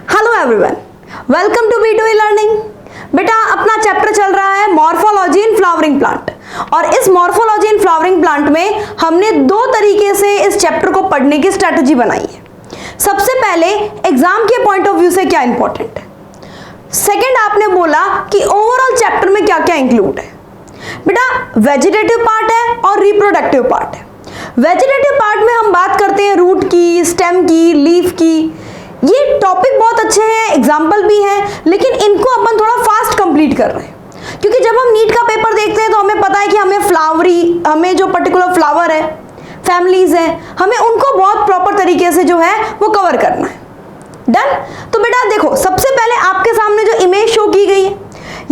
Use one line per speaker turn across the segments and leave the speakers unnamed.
Hello everyone, welcome to B2E learning. बेटा अपना chapter चल रहा है मॉर्फोलॉजी इन फ्लावरिंग प्लांट और इस मॉर्फोलॉजी इन फ्लावरिंग प्लांट में हमने दो तरीके से इस चैप्टर को पढ़ने की स्ट्रेटजी बनाई है। सबसे पहले एग्जाम के पॉइंट ऑफ व्यू से क्या इंपॉर्टेंट है, सेकंड आपने बोला कि ओवरऑल चैप्टर में क्या क्या इंक्लूड है। बेटा वेजिटेटिव पार्ट है और रिप्रोडक्टिव पार्ट है। वेजिटेटिव पार्ट में हम बात करते हैं रूट की, स्टेम की, लीफ की। ये टॉपिक बहुत अच्छे हैं, एग्जाम्पल भी हैं, लेकिन इनको अपन थोड़ा फास्ट कंप्लीट कर रहे हैं क्योंकि जब हम नीट का पेपर देखते हैं तो हमें पता है कि हमें जो पर्टिकुलर फ्लावर है, फैमिलीज है, हमें उनको बहुत प्रॉपर तरीके से जो है वो कवर करना है। डन। तो बेटा देखो, सबसे पहले आपके सामने जो इमेज शो की गई है,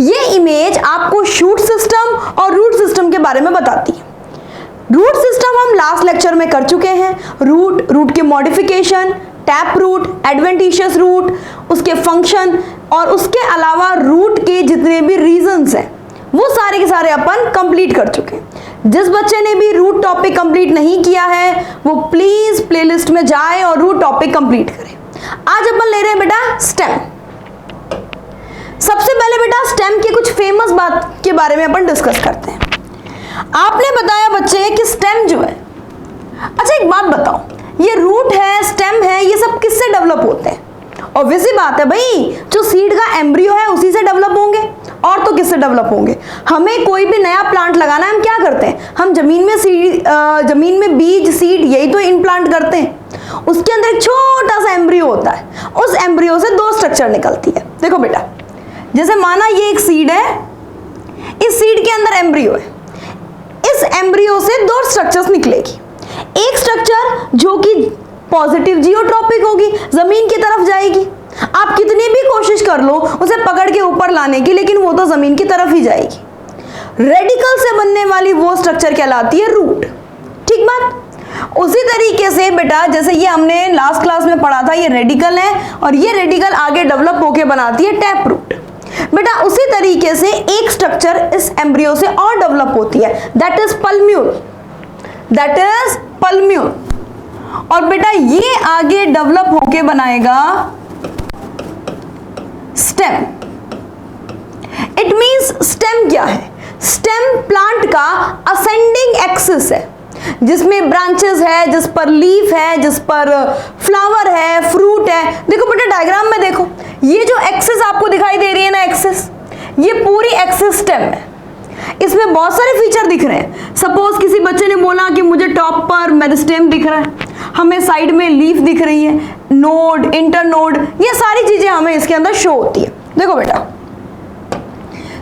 ये इमेज आपको शूट सिस्टम और रूट सिस्टम के बारे में बताती है। रूट सिस्टम हम लास्ट लेक्चर में कर चुके हैं। रूट के modification, tap root, adventitious root, उसके फंक्शन और उसके अलावा रूट के जितने भी रीजंस हैं वो सारे के सारे अपन कंप्लीट कर चुके हैं। जिस बच्चे ने भी रूट टॉपिक कंप्लीट नहीं किया है वो प्लीज प्लेलिस्ट में जाए और रूट टॉपिक कंप्लीट करें। आज अपन ले रहे हैं बेटा स्टेम। सबसे पहले बेटा स्टेम के कुछ फेमस बात के बारे में अपन डिस्कस करते हैं। आपने बताया बच्चे कि स्टेम जो है, अच्छा एक बात बताओ, ये रूट है, स्टेम है, ये सब किससे डेवलप होते हैं? ऑब्वियस ही बात है भाई, जो सीड का एम्ब्रियो है उसी से डेवलप होंगे, और तो किससे डेवलप होंगे? हमें कोई भी नया प्लांट लगाना है, हम क्या करते हैं? हम जमीन में बीज, सीड, यही तो इम्प्लांट करते हैं। उसके अंदर एक छोटा सा एम्ब्रियो होता है, उस एम्ब्रियो से दो स्ट्रक्चर निकलती है। देखो बेटा, जैसे माना ये एक सीड है, इस सीड के अंदर एम्ब्रियो है, इस एम्ब्रियो से दो स्ट्रक्चर्स निकलेगी। एक स्ट्रक्चर जो कि पॉजिटिव जियोट्रॉपिक होगी, जमीन की तरफ जाएगी। आप कितनी भी कोशिश कर लो उसे पकड़ के ऊपर लाने की, लेकिन वो तो जमीन की तरफ ही जाएगी। रेडिकल से बनने वाली वो स्ट्रक्चर कहलाती है रूट। ठीक बात। उसी तरीके से बेटा, जैसे ये हमने लास्ट क्लास में पढ़ा था, ये रेडिकल है और ये रेडिकल आगे डेवलप होके बनाती है टैप रूट। बेटा उसी तरीके से एक स्ट्रक्चर इस एम्ब्रियो से और डेवलप होती है, दैट इज पल्म्यूल। और बेटा ये आगे डेवलप होके बनाएगा स्टेम। इट मींस स्टेम क्या है? स्टेम प्लांट का असेंडिंग एक्सिस है, जिसमें ब्रांचेस है, जिस पर लीफ है, जिस पर फ्लावर है, फ्रूट है। देखो बेटा डायग्राम में देखो, ये जो एक्सिस आपको दिखाई दे रही है ना, एक्सिस, ये पूरी एक्सिस स्टेम है। इसमें बहुत सारे फीचर दिख रहे हैं। सपोज किसी बच्चे ने बोला कि मुझे टॉप पर मेरिस्टेम दिख रहा है, हमें साइड में लीफ दिख रही है, नोड, इंटरनोड, ये सारी चीजें हमें इसके अंदर शो होती है। देखो बेटा,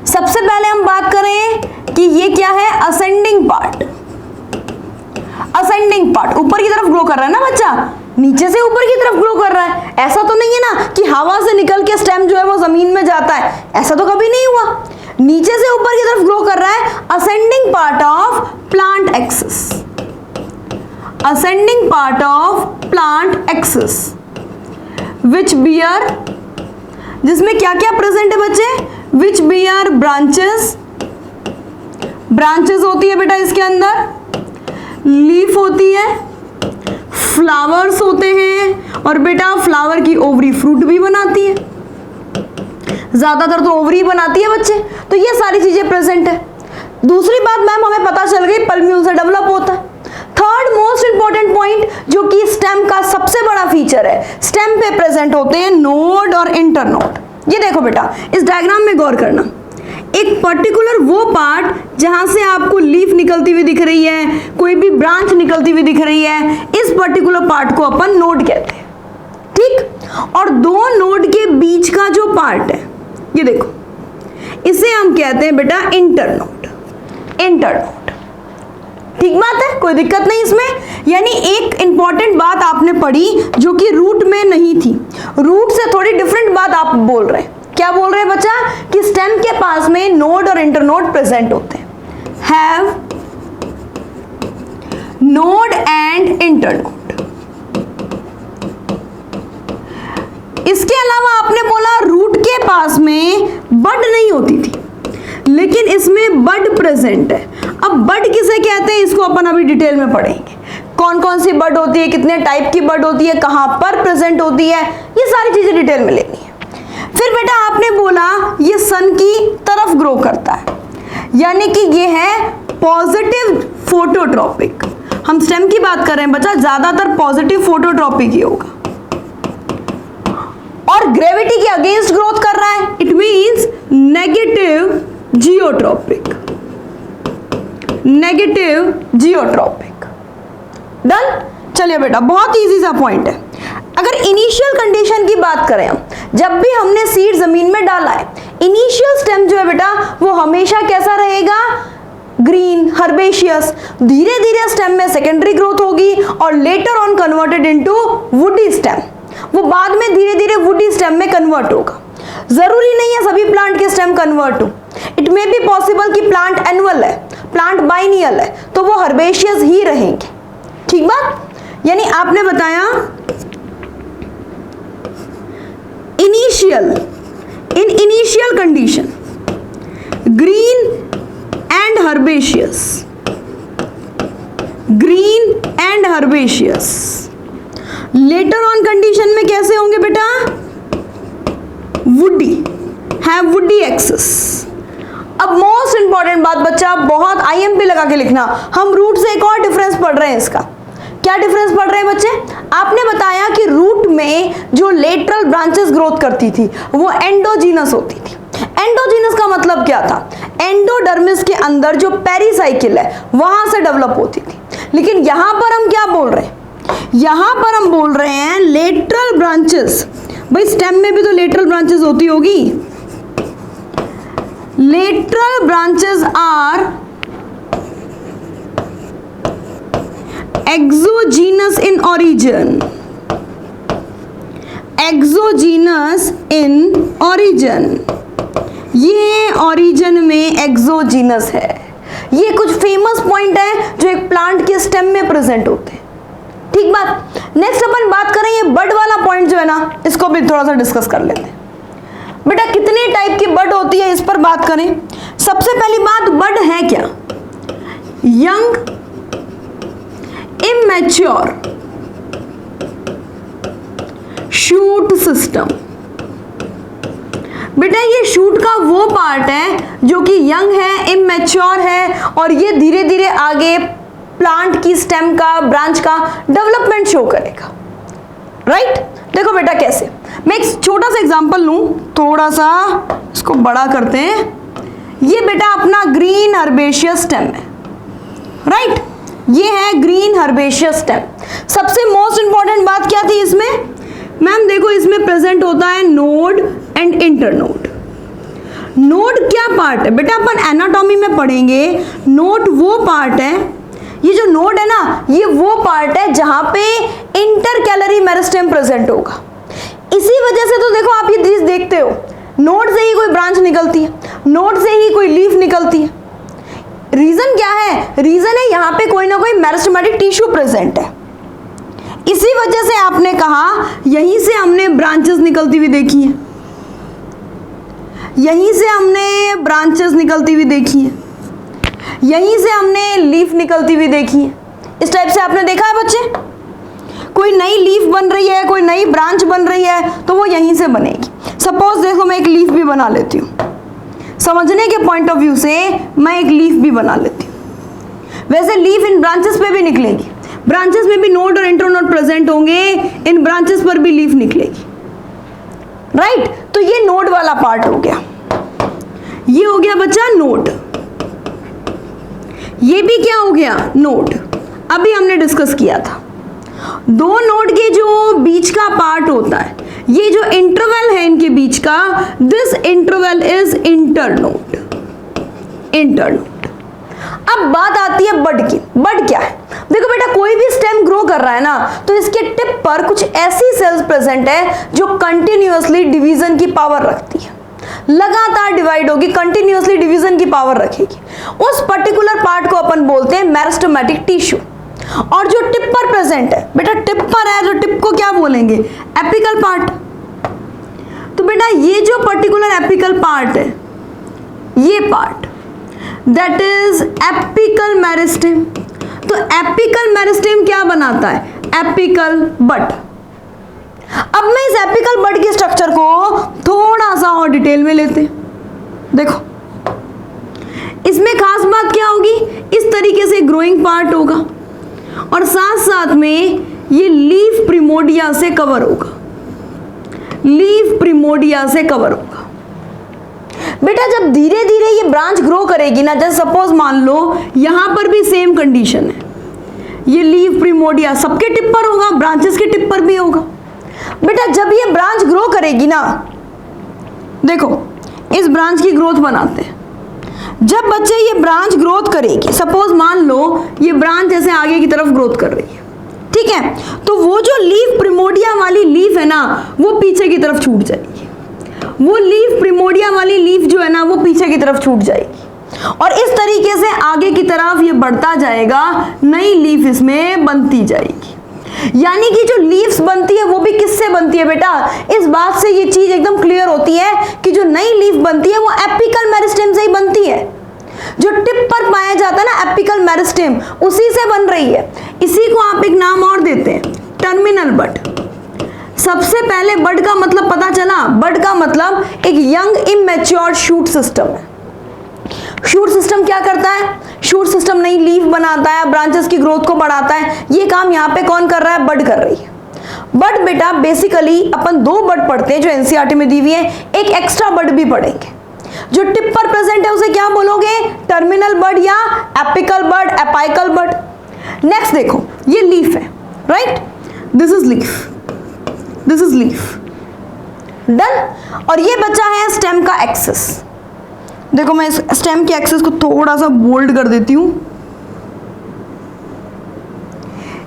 सबसे पहले हम बात करें कि ये क्या है, असेंडिंग पार्ट। असेंडिंग पार्ट ऊपर की तरफ ग्रो कर रहा है ना बच्चा, नीचे से ऊपर की तरफ ग्रो कर रहा है। ऐसा तो नहीं है ना कि हवा से निकल के स्टेम जो है वो जमीन में जाता है, ऐसा तो कभी नहीं हुआ। नीचे से ऊपर की तरफ ग्रो कर रहा है। Ascending part of plant axis, ascending part of plant axis which bear, जिसमें क्या क्या प्रेजेंट है बच्चे? विच बियर ब्रांचेस, ब्रांचेस होती है बेटा इसके अंदर, लीफ होती है, फ्लावर्स होते हैं, और बेटा फ्लावर की ओवरी फ्रूट भी बनाती है। ज्यादातर तो ओवरी बनाती है बच्चे, तो ये सारी चीजें प्रेजेंट है। दूसरी बात मैम हमें पता चल गई, पल्म्यूल से डेवलप होता है। थर्ड मोस्ट इंपॉर्टेंट पॉइंट जो कि स्टेम का सबसे बड़ा फीचर है, स्टेम पे प्रेजेंट होते हैं नोड और इंटरनोड। ये देखो बेटा, इस डायग्राम में गौर करना, एक पर्टिकुलर वो पार्ट जहां से आपको लीफ निकलती हुई दिख रही है, कोई भी ब्रांच निकलती हुई दिख रही है, इस पर्टिकुलर पार्ट को अपन नोड कहते हैं। ठीक। और दो नोड के बीच का जो पार्ट है, ये देखो, इसे हम कहते हैं बेटा इंटरनोड। इंटरनोड, ठीक बात है, कोई दिक्कत नहीं इसमें। यानी एक इंपॉर्टेंट बात आपने पढ़ी जो कि रूट में नहीं थी, रूट से थोड़ी डिफरेंट बात आप बोल रहे हैं। क्या बोल रहे हैं बच्चा? कि स्टेम के पास में नोड और इंटरनोड प्रेजेंट होते हैं, हैव नोड एंड इंटरनोड। इसके अलावा आपने बोला रूट के पास में बड नहीं होती थी, लेकिन इसमें बड प्रेजेंट है। अब बड किसे कहते हैं इसको अपन अभी डिटेल में पढ़ेंगे। कौन कौन सी बड होती है, कितने टाइप की बड होती है, कहां पर प्रेजेंट होती है, ये सारी चीजें डिटेल में लेनी है। फिर बेटा आपने बोला ये सन की तरफ ग्रो करता है, यानी कि ये है पॉजिटिव फोटोट्रॉपिक। हम स्टेम की बात कर रहे हैं बच्चा, ज्यादातर पॉजिटिव फोटोट्रॉपिक ही होगा और ग्रेविटी के अगेंस्ट ग्रोथ कर रहा है, it means negative geotropic. Negative geotropic. Done. चलिए बेटा बहुत इजी सा पॉइंट है। अगर इनिशियल कंडीशन की बात करें हम, जब भी हमने सीड जमीन में डाला है, इनिशियल स्टेम जो है बेटा वो हमेशा कैसा रहेगा, ग्रीन हर्बेशियस। धीरे धीरे स्टेम में सेकेंडरी ग्रोथ होगी और later on converted into woody stem, वो बाद में धीरे धीरे वुडी स्टेम में कन्वर्ट होगा। जरूरी नहीं है सभी प्लांट के स्टेम कन्वर्ट हो, इट मे बी पॉसिबल कि प्लांट एनुअल है, प्लांट बाइनियल है, तो वो हर्बेशियस ही रहेंगे। ठीक बात। यानी आपने बताया initial condition green and herbaceous, green and herbaceous. Later on condition में कैसे होंगे बेटा, वुडी, हैव वुडी एक्सेस। अब मोस्ट इंपॉर्टेंट बात बच्चा, बहुत आईएमपी लगा के लिखना, हम रूट से एक और डिफरेंस पढ़ रहे हैं। इसका क्या डिफरेंस पढ़ रहे हैं बच्चे, आपने बताया कि रूट में जो लेटरल ब्रांचेस ग्रोथ करती थी वो एंडोजीनस होती थी। एंडोजीनस का मतलब क्या था, एंडोडर्मिस के अंदर जो पेरिसाइकिल है वहां से डेवलप होती थी। लेकिन यहां पर हम क्या बोल रहे हैं, यहां पर हम बोल रहे हैं लेटरल ब्रांचेस। भाई स्टेम में भी तो लेटरल ब्रांचेस होती होगी। Lateral branches are exogenous in origin, exogenous in origin। ये origin में exogenous है। ये कुछ फेमस पॉइंट है जो एक प्लांट के स्टेम में प्रेजेंट होते हैं। ठीक बात। नेक्स्ट अपन बात करें ये बड वाला पॉइंट जो है ना, इसको भी थोड़ा सा डिस्कस कर लेते हैं। बेटा कितने टाइप की बड होती है इस पर बात करें। सबसे पहली बात, बड है क्या, यंग immature शूट सिस्टम। बेटा ये शूट का वो पार्ट है जो कि यंग है, इमेच्योर है और ये धीरे धीरे आगे प्लांट की स्टेम का, ब्रांच का डेवलपमेंट शो करेगा। राइट। देखो बेटा कैसे, मैं एक छोटा सा एग्जांपल लूं, थोड़ा सा इसको बड़ा करते हैं। ये बेटा अपना ग्रीन हर्बेशियस स्टेम है। राइट। ये है ग्रीन हर्बेशियस स्टेम। सबसे मोस्ट इंपॉर्टेंट बात क्या थी इसमें, मैम देखो इसमें प्रेजेंट होता है नोड एंड इंटरनोड। नोड क्या पार्ट है बेटा, अपन एनाटॉमी में पढ़ेंगे। नोड वो पार्ट है, ये जो नोड है ना, ये वो पार्ट है जहां पे इंटरकैलरी मेरिस्टेम प्रेजेंट होगा। इसी वजह से तो देखो आप ये चीज देखते हो, नोड से ही कोई ब्रांच निकलती है, नोड से ही कोई लीफ निकलती है। रीजन क्या है, रीजन है यहाँ पे कोई ना कोई मेरिस्टेमेटिक टिश्यू प्रेजेंट है। इसी वजह से आपने कहा यहीं से हमने ब्रांचेस निकलती हुई देखी है, यहीं से हमने ब्रांचेस निकलती हुई देखी है, यहीं से हमने लीफ निकलती हुई देखी है। इस टाइप से आपने देखा है बच्चे, कोई नई लीफ बन रही है, कोई नई ब्रांच बन रही है तो वो यहीं से बनेगी। सपोज देखो मैं एक लीफ भी बना लेती हूँ, समझने के पॉइंट ऑफ व्यू से मैं एक लीफ भी बना लेती हूँ। वैसे लीफ इन ब्रांचेस पे भी निकलेगी, ब्रांचेस में भी नोड और इंटरनोड प्रेजेंट होंगे, इन ब्रांचेस पर भी लीफ निकलेगी। राइट। तो ये नोड वाला पार्ट हो गया, ये हो गया बच्चा नोड। ये भी क्या हो गया, नोड। अभी हमने डिस्कस किया था दो नोड के जो बीच का पार्ट होता है, ये जो इंटरवल है इनके बीच का, this interval is internode. Internode. अब बात आती है बड की। बड क्या है, देखो बेटा कोई भी स्टेम ग्रो कर रहा है ना, तो इसके टिप पर कुछ ऐसी सेल्स प्रेजेंट है जो कंटिन्यूअसली डिवीजन की पावर रखती है, लगातार डिवाइड होगी, कंटिन्यूअसली डिवीजन की पावर रखेगी। उस पर्टिकुलर पार्ट को अपन बोलते हैं मेरिस्टेमेटिक टिश्यू। और जो टिप पर प्रेजेंट है, बेटा टिप पर है, जो टिप को क्या बोलेंगे, एपिकल पार्ट। तो बेटा ये जो पर्टिकुलर एपिकल पार्ट है, ये part that is apical meristem. तो एपिकल मेरिस्टेम क्या बनाता है, एपिकल बड। अब मैं इस एपिकल बड के स्ट्रक्चर को थोड़ा सा और डिटेल में लेते हैं। देखो इसमें खास बात क्या होगी, इस तरीके से ग्रोइंग पार्ट होगा और साथ साथ में ये लीफ प्रिमोडिया से कवर होगा, लीफ प्रिमोडिया से कवर होगा। बेटा जब धीरे धीरे ये ब्रांच ग्रो करेगी ना, जैसे सपोज मान लो यहां पर भी सेम कंडीशन है, ये लीफ प्रिमोडिया सबके टिप पर होगा, ब्रांचेस के टिप पर भी होगा। बेटा जब ये ब्रांच ग्रो करेगी ना, देखो इस ब्रांच की ग्रोथ बनाते हैं। जब बच्चे ये ब्रांच ग्रोथ करेगी, सपोज मान लो ये ब्रांच ऐसे आगे की तरफ ग्रोथ कर रही है, ठीक है, तो वो जो लीफ प्रिमोडिया वाली लीफ है ना, वो पीछे की तरफ छूट जाएगी, वो लीफ प्रिमोडिया वाली लीफ जो है ना, वो पीछे की तरफ छूट जाएगी और इस तरीके से आगे की तरफ ये बढ़ता जाएगा, नई लीफ इसमें बनती जाएगी। यानी कि जो लीव्स बनती है वो भी किससे बनती है बेटा, इस बात से ये चीज एकदम क्लियर होती है कि जो नई लीफ बनती है वो एपिकल मेरिस्टेम से ही बनती है। जो टिप पर पाया जाता है ना एपिकल मेरिस्टेम, उसी से बन रही है। इसी को आप एक नाम और देते हैं, टर्मिनल बड। सबसे पहले बड का मतलब पता चला, बड का मतलब एक यंग इमैच्योर शूट सिस्टम है। शूट सिस्टम क्या करता है, शूट सिस्टम नई लीफ बनाता है, ब्रांचेस की ग्रोथ को बढ़ाता है। ये काम यहाँ पे कौन कर रहा है, बड कर रही है। बड बेटा बेसिकली अपन दो बड पढ़ते हैं जो एनसीईआरटी में दी हुई है, एक एक्स्ट्रा बड भी पढ़ेंगे। जो टिप पर प्रेजेंट है उसे क्या बोलोगे, टर्मिनल बड या एपिकल बड, एपाइकल बड। नेक्स्ट देखो ये लीफ है, right, this is leaf, this is leaf, done. और ये बचा है स्टेम का एक्सिस। देखो मैं इस स्टेम के एक्सिस को थोड़ा सा बोल्ड कर देती हूं,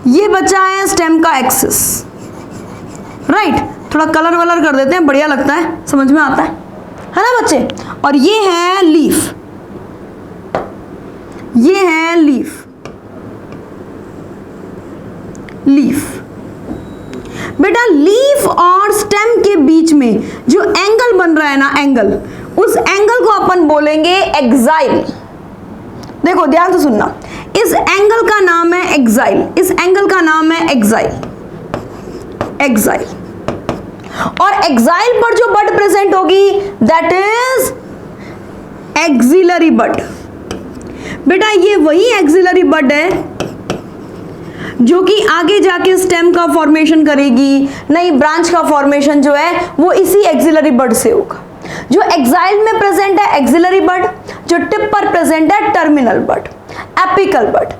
ये बचा है स्टेम का एक्सिस, राइट। थोड़ा कलर वलर कर देते हैं, बढ़िया लगता है, समझ में आता है ना बच्चे। और ये है लीफ, ये है लीफ, लीफ। बेटा लीफ और स्टेम के बीच में जो एंगल बन रहा है ना, एंगल, उस एंगल को अपन बोलेंगे एक्साइल। देखो ध्यान से सुनना, इस एंगल का नाम है एक्साइल, इस एंगल का नाम है एक्साइल, एक्साइल। और एक्साइल पर जो बड प्रेजेंट होगी दैट इज एक्सिलरी बड। बेटा ये वही एक्सिलरी बड है जो कि आगे जाके स्टेम का फॉर्मेशन करेगी, नई ब्रांच का फॉर्मेशन जो है वो इसी एक्सिलरी बड से होगा। जो एक्साइल में प्रेजेंट है एक्सिलरी बड, जो टिप पर प्रेजेंट है टर्मिनल बड, एपिकल बड।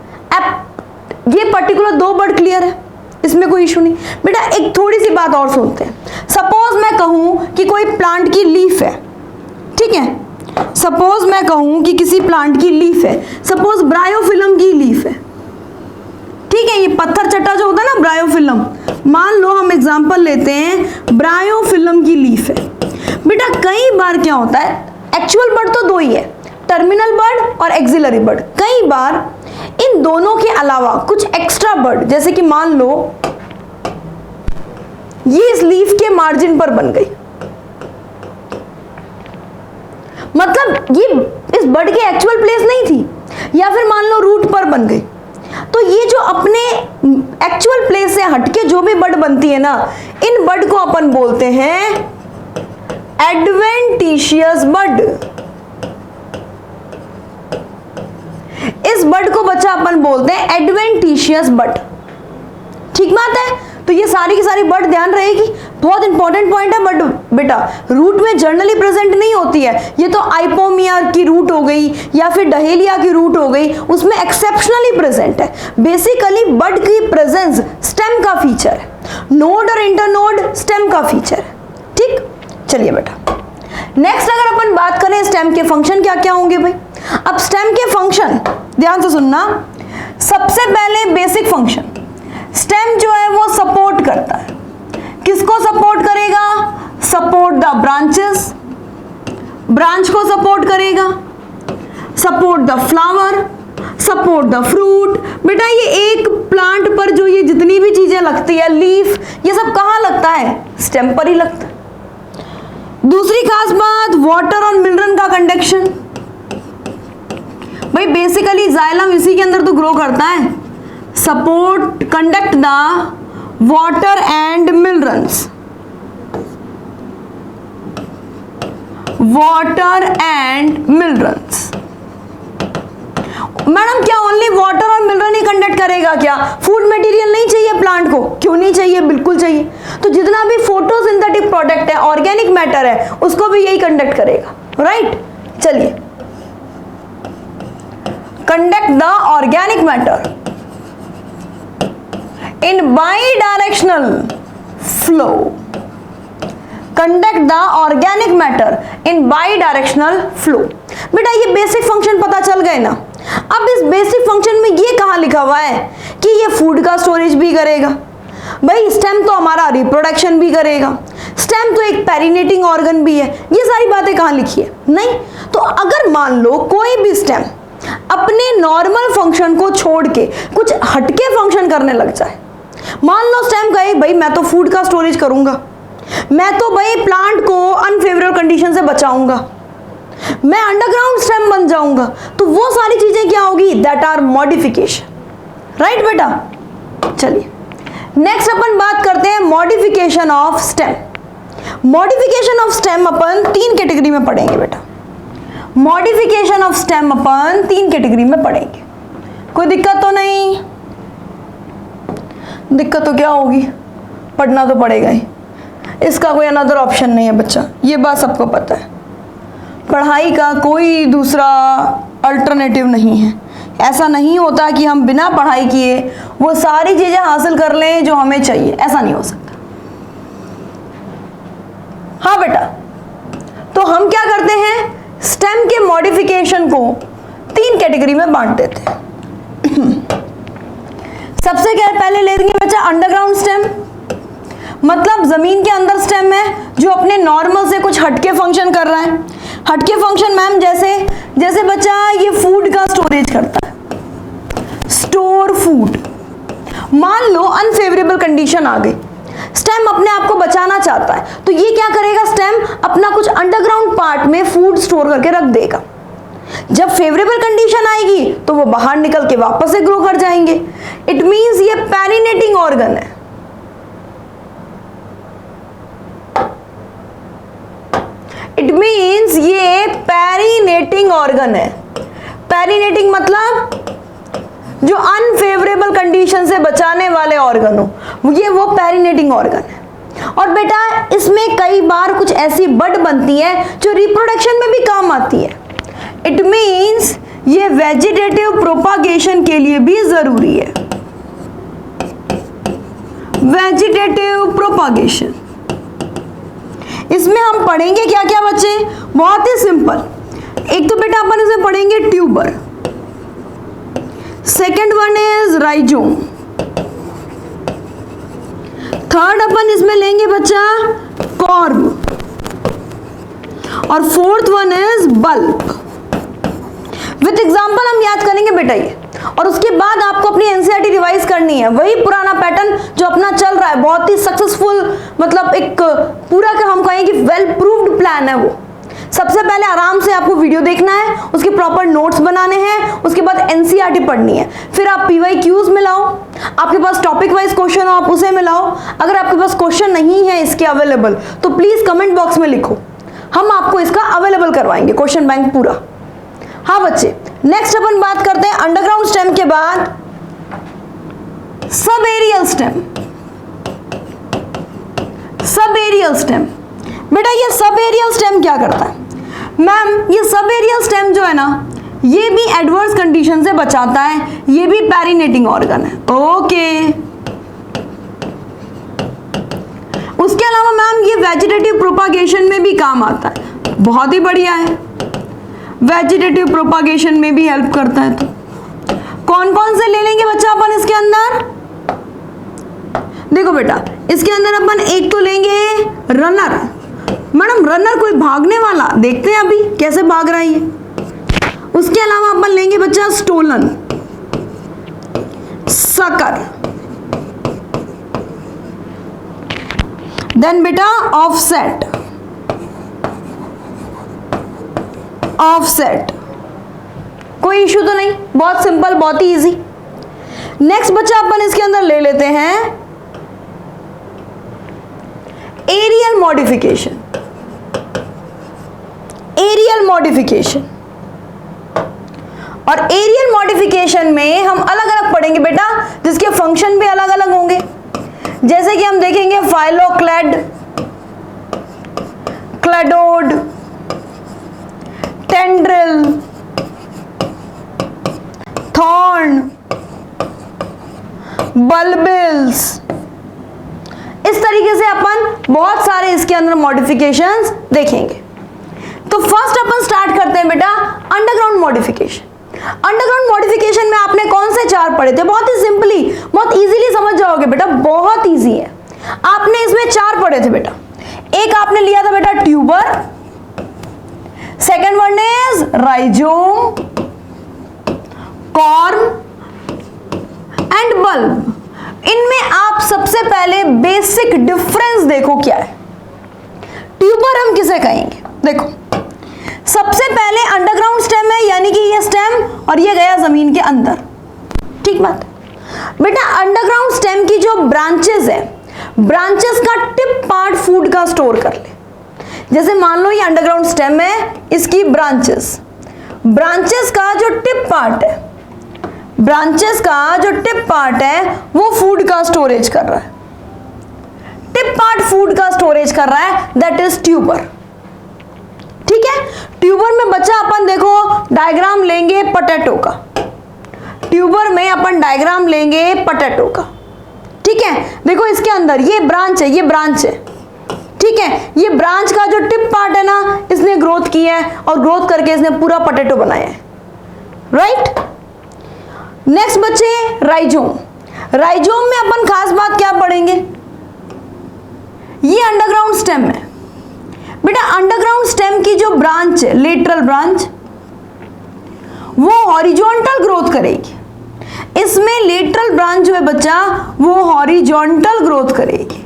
ये पर्टिकुलर दो बड क्लियर है, इसमें कोई इशू नहीं। बेटा एक थोड़ी सी बात और सुनते हैं। सपोज मैं कहूं कि कोई प्लांट की लीफ है, ठीक है, सपोज मैं कहूं कि किसी प्लांट की लीफ है, सपोज ब्रायोफिलम की लीफ है, ठीक है, ये पत्थर चट्टा जो होता है ना ब्रायोफिलम, मान लो हम एग्जांपल लेते हैं ब्रायोफिलम की लीफ है। बेटा कई बार क्या होता है, एक्चुअल बड तो दो ही है, टर्मिनल बड और एक्सिलरी बड। कई बार इन दोनों के अलावा कुछ एक्स्ट्रा बड, जैसे कि मान लो ये इस लीफ के मार्जिन पर बन गई, मतलब ये इस बड के एक्चुअल प्लेस नहीं थी, या फिर मान लो रूट पर बन गई। तो ये जो अपने एक्चुअल प्लेस से हटके जो भी बड बनती है ना, इन बड को अपन बोलते हैं एडवेंटिशियस बड। इस बड को बच्चा अपन बोलते हैं एडवेंटिशियस बड। ठीक बात है, तो ये सारी की सारी बड ध्यान रहेगी, बहुत इंपॉर्टेंट पॉइंट है। बट बेटा रूट में जर्नली प्रेजेंट नहीं होती है, ये तो आइपोमिया की रूट हो गई या फिर डहेलिया की रूट हो गई, उसमें एक्सेप्शनली प्रेजेंट है। बेसिकली बड की प्रेजेंस स्टेम का फीचर है, नोड और इंटरनोड स्टेम का फीचर है। ठीक, चलिए बेटा नेक्स्ट अगर अपन बात करें स्टेम के फंक्शन क्या क्या होंगे भाई। अब स्टेम के फंक्शन ध्यान से सुनना, सबसे पहले बेसिक फंक्शन, स्टेम जो है वो सपोर्ट करता है, किसको सपोर्ट करेगा, सपोर्ट द ब्रांचेस, ब्रांच को सपोर्ट करेगा, support the flower, support the fruit. बेटा ये एक प्लांट पर जो ये जितनी भी चीजें लगती है, लीफ, ये सब कहाँ लगता है, स्टेम पर ही लगता है। दूसरी खास बात, वाटर और मिनरल का कंडक्शन। भाई बेसिकली जाइलम इसी के अंदर तो ग्रो करता है, support conduct the water and minerals. Water and minerals. Madam क्या ओनली वाटर और मिनरल ही कंडक्ट करेगा क्या? फूड मटेरियल नहीं चाहिए प्लांट को? क्यों नहीं चाहिए, बिल्कुल चाहिए। तो जितना भी फोटोसिंथेटिक प्रोडक्ट है, ऑर्गेनिक मैटर है, उसको भी यही कंडक्ट करेगा, राइट? चलिए, conduct the organic matter in bidirectional flow. Conduct the organic matter in bidirectional flow. बेटा ये बेसिक फंक्शन पता चल गए ना। अब इस बेसिक फंक्शन में ये कहां लिखा हुआ है कि ये फूड का स्टोरेज भी करेगा? भाई स्टेम तो हमारा रिप्रोडक्शन भी करेगा, स्टेम तो एक पेरिनेटिंग ऑर्गन भी है। ये सारी बातें कहां लिखी है? नहीं। तो अगर मान लो कोई भी स्टेम अपने नॉर्मल फंक्शन को छोड़ के कुछ हटके फंक्शन करने लग जाए, मान लो स्टेम कहे भाई मैं तो फूड का स्टोरेज करूंगा, मैं तो भाई प्लांट को अनफेवरेबल कंडीशन से बचाऊंगा, मैं अंडरग्राउंड स्टेम बन जाऊंगा, तो वो सारी चीजें क्या होगी? दैट आर मॉडिफिकेशन, राइट बेटा? चलिए नेक्स्ट अपन बात करते हैं modification of stem. Modification of stem upon 3 category में पढ़ेंगे बेटा। Modification of stem upon 3 category में पढ़ेंगे। कोई दिक्कत तो नहीं? दिक्कत तो क्या होगी, पढ़ना तो पड़ेगा ही, इसका कोई अनदर ऑप्शन नहीं है बच्चा, ये बात सबको पता है। पढ़ाई का कोई दूसरा अल्टरनेटिव नहीं है। ऐसा नहीं होता कि हम बिना पढ़ाई किए वो सारी चीजें हासिल कर लें जो हमें चाहिए, ऐसा नहीं हो सकता। हाँ बेटा, तो हम क्या करते हैं, स्टेम के मॉडिफिकेशन को 3 कैटेगरी में बांट देते हैं। सबसे क्या पहले ले लेंगे बच्चा अंडरग्राउंड स्टेम, मतलब जमीन के अंदर स्टेम है जो अपने नॉर्मल से कुछ हटके फंक्शन कर रहा है। हटके फंक्शन मैम जैसे बच्चा ये फूड का स्टोरेज करता है, स्टोर फूड। मान लो अनफेवरेबल कंडीशन आ गई, स्टेम अपने आप को बचाना चाहता है, तो ये क्या करेगा, स्टेम अपना कुछ अंडरग्राउंड पार्ट में फूड स्टोर करके रख देगा। जब फेवरेबल कंडीशन आएगी तो वो बाहर निकल के वापस से ग्रो कर जाएंगे। इट मींस ये पेरिनेटिंग ऑर्गन है। इट मीन्स ये पेरिनेटिंग ऑर्गन है। पेरिनेटिंग मतलब जो अनफेवरेबल कंडीशन से बचाने वाले ऑर्गन हो, ये वो पेरिनेटिंग ऑर्गन है। और बेटा इसमें कई बार कुछ ऐसी बड बनती है जो रिप्रोडक्शन में भी काम आती है। इट मीन्स ये वेजिटेटिव प्रोपागेशन के लिए भी जरूरी है। वेजिटेटिव प्रोपागेशन, इसमें हम पढ़ेंगे क्या क्या बच्चे, बहुत ही सिंपल। एक तो बेटा अपन इसे पढ़ेंगे tuber, second one is rhizome, third अपन इसमें लेंगे बच्चा कॉर्म, और fourth one is bulb. With example हम याद करेंगे बेटा ये, और उसके बाद आपको अपनी एनसीईआरटी रिवाइज करनी है। वही पुराना पैटर्न जो अपना चल रहा है, बहुत ही सक्सेसफुल, मतलब एक पूरा का हम कहें कि वेल प्रूव्ड प्लान है वो। सबसे पहले आराम से आपको वीडियो देखना है, उसके प्रॉपर नोट्स बनाने हैं, उसके बाद एनसीईआरटी पढ़नी है, फिर आप पीवाईक्यूज मिलाओ, आपके पास टॉपिक वाइज क्वेश्चन हो आप उसे मिलाओ। अगर आपके पास क्वेश्चन नहीं है इसके अवेलेबल तो प्लीज कमेंट बॉक्स में लिखो, हम आपको इसका अवेलेबल करवाएंगे क्वेश्चन बैंक पूरा। हाँ बच्चे, नेक्स्ट अपन बात करते हैं अंडरग्राउंड स्टेम के बाद sub aerial stem. Sub aerial stem, बेटा ये सब एरियल स्टेम क्या करता है मैम? ये सब एरियल स्टेम जो है ना, ये भी एडवर्स कंडीशन से बचाता है, ये भी पेरिनेटिंग ऑर्गन है। ओके, उसके अलावा मैम ये वेजिटेटिव प्रोपागेशन में भी काम आता है, बहुत ही बढ़िया है, वेजिटेटिव प्रोपागेशन में भी हेल्प करता है। तो कौन कौन से ले लेंगे बच्चा अपन इसके अंदर? देखो बेटा इसके अंदर अपन एक तो लेंगे रनर। मैडम रनर कोई भागने वाला, देखते हैं अभी कैसे भाग रहा है ये। उसके अलावा अपन लेंगे बच्चा स्टोलन, सकर, देन बेटा ऑफसेट। ऑफसेट कोई इशू तो नहीं, बहुत सिंपल, बहुत ही इजी। नेक्स्ट बच्चा अपन इसके अंदर ले लेते हैं एरियल मॉडिफिकेशन। Aerial modification. और एरियल मॉडिफिकेशन में हम अलग अलग पढ़ेंगे बेटा, जिसके फंक्शन भी अलग अलग होंगे। जैसे कि हम देखेंगे phylloclade, cladode, tendril, thorn, bulbils. इस तरीके से अपन बहुत सारे इसके अंदर मॉडिफिकेशंस देखेंगे। तो फर्स्ट अपन स्टार्ट करते हैं बेटा अंडरग्राउंड मॉडिफिकेशन। अंडरग्राउंड मॉडिफिकेशन में आपने कौन से 4 पढ़े थे? बहुत ही सिंपली, बहुत इजीली समझ जाओगे बेटा, बहुत इजी है। आपने इसमें 4 पढ़े थे बेटा। एक आपने लिया था बेटा tuber, second one is rhizome, corm and bulb. इनमें आप सबसे पहले बेसिक डिफरेंस देखो क्या है। ट्यूबर हम किसे कहेंगे? देखो, सबसे पहले अंडरग्राउंड स्टेम है, यानी कि ये स्टेम और ये गया जमीन के अंदर। ठीक बात बेटा। अंडरग्राउंड स्टेम की जो ब्रांचेस है, ब्रांचेस का टिप पार्ट फूड का स्टोर कर ले। जैसे मान लो ये अंडरग्राउंड स्टेम है, इसकी ब्रांचेस का जो टिप पार्ट है, ब्रांचेस का जो टिप पार्ट है वो फूड का स्टोरेज कर रहा है। टिप पार्ट फूड का स्टोरेज कर रहा है, दैट इज ट्यूबर। ठीक है। ट्यूबर में बच्चा अपन देखो डायग्राम लेंगे पोटैटो का। ट्यूबर में अपन डायग्राम लेंगे पोटैटो का। ठीक है। देखो इसके अंदर ये ब्रांच है, ये ब्रांच है। ठीक है। ये ब्रांच का जो टिप पार्ट है ना, इसने ग्रोथ की है और ग्रोथ करके इसने पूरा पोटैटो बनाया है। राइट। नेक्स्ट बच्चे राइजोम। राइजोम में अपन खास बात क्या पढ़ेंगे? ये अंडरग्राउंड स्टेम है बेटा। अंडरग्राउंड स्टेम की जो ब्रांच है, लेटरल ब्रांच, वो हॉरिजॉन्टल ग्रोथ करेगी। इसमें लेटरल ब्रांच जो है बच्चा, वो हॉरिजॉन्टल ग्रोथ करेगी,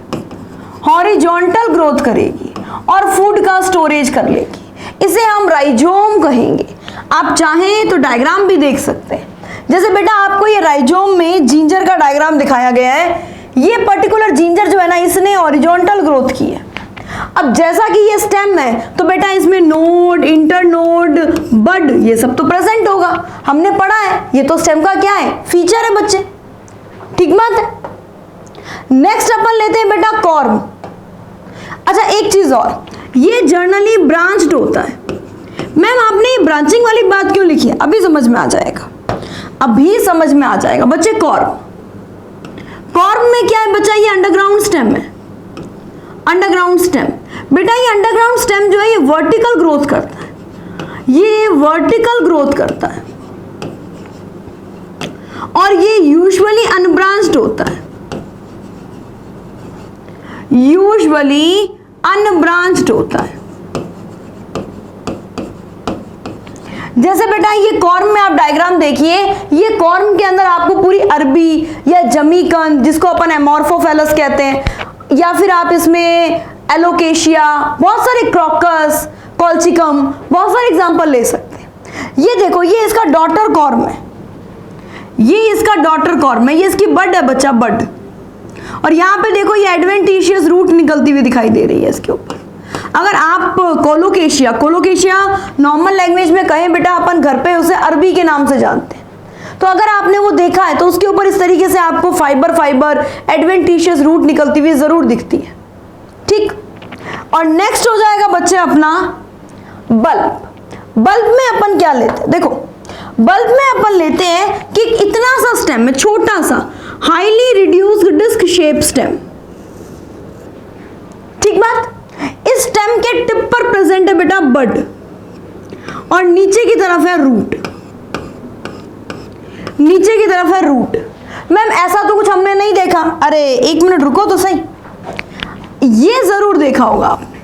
हॉरिजॉन्टल ग्रोथ करेगी और फूड का स्टोरेज कर लेगी। इसे हम राइजोम कहेंगे। आप चाहें तो डायग्राम भी देख सकते हैं। जैसे बेटा आपको ये राइजोम में जिंजर का डायग्राम दिखाया गया है। ये पर्टिकुलर जिंजर जो है ना, इसने हॉरिजॉन्टल ग्रोथ की है। अब जैसा कि ये स्टेम है तो बेटा इसमें नोड, इंटरनोड, बड, ये सब तो प्रेजेंट होगा, हमने पढ़ा है। ये तो स्टेम का क्या है? फीचर है बच्चे। ठीक बात है। नेक्स्ट अपन लेते हैं बेटा कॉर्म। अच्छा एक चीज और, ये जर्नली ब्रांच्ड होता है। मैम आपने ये ब्रांचिंग वाली बात क्यों लिखी है? अभी समझ में आ जाएगा, अभी समझ में आ जाएगा बच्चे। कॉर्म, कॉर्म में क्या है बच्चा? ये अंडरग्राउंड स्टेम है। अंडरग्राउंड स्टेम बेटा, ये अंडरग्राउंड स्टेम जो है ये वर्टिकल ग्रोथ करता है, ये वर्टिकल ग्रोथ करता है और ये यूजुअली अनब्रांच्ड होता है, यूजुअली अनब्रांच्ड होता है। जैसे बेटा ये कॉर्म में आप डायग्राम देखिए, ये कॉर्म के अंदर आपको पूरी अरबी या जमीकंद, जिसको अपन एमोर्फोफेलस कहते हैं, या फिर आप इसमें एलोकेशिया, बहुत सारे क्रोकस, कॉल्चिकम, बहुत सारे एग्जांपल ले सकते हैं। ये देखो ये इसका डॉटर कॉर्म है, ये इसका डॉटर कॉर्म है, ये इसकी बड है बच्चा, बड। और यहाँ पे देखो ये एडवेंटिशियस रूट निकलती हुई दिखाई दे रही है इसके ऊपर। अगर आप कोलोकेशिया, कोलोकेशिया नॉर्मल लैंग्वेज में कहें बेटा, अपन घर पे उसे अरबी के नाम से जानते हैं, तो अगर आपने वो देखा है तो उसके ऊपर इस तरीके से आपको फाइबर फाइबर एडवेंटिशियस रूट निकलती हुई जरूर दिखती है। ठीक। और नेक्स्ट हो जाएगा बच्चे अपना बल्ब। बल्ब में अपन क्या लेते हैं? देखो बल्ब में अपन लेते हैं कि इतना सा स्टेम है, छोटा सा, highly reduced disc shape stem. ठीक बात। इस स्टेम के टिप पर प्रेजेंट है बेटा बड और नीचे की तरफ है रूट, नीचे की तरफ है रूट। मैम ऐसा तो कुछ हमने नहीं देखा। अरे एक मिनट रुको तो सही, ये जरूर देखा होगा आपने,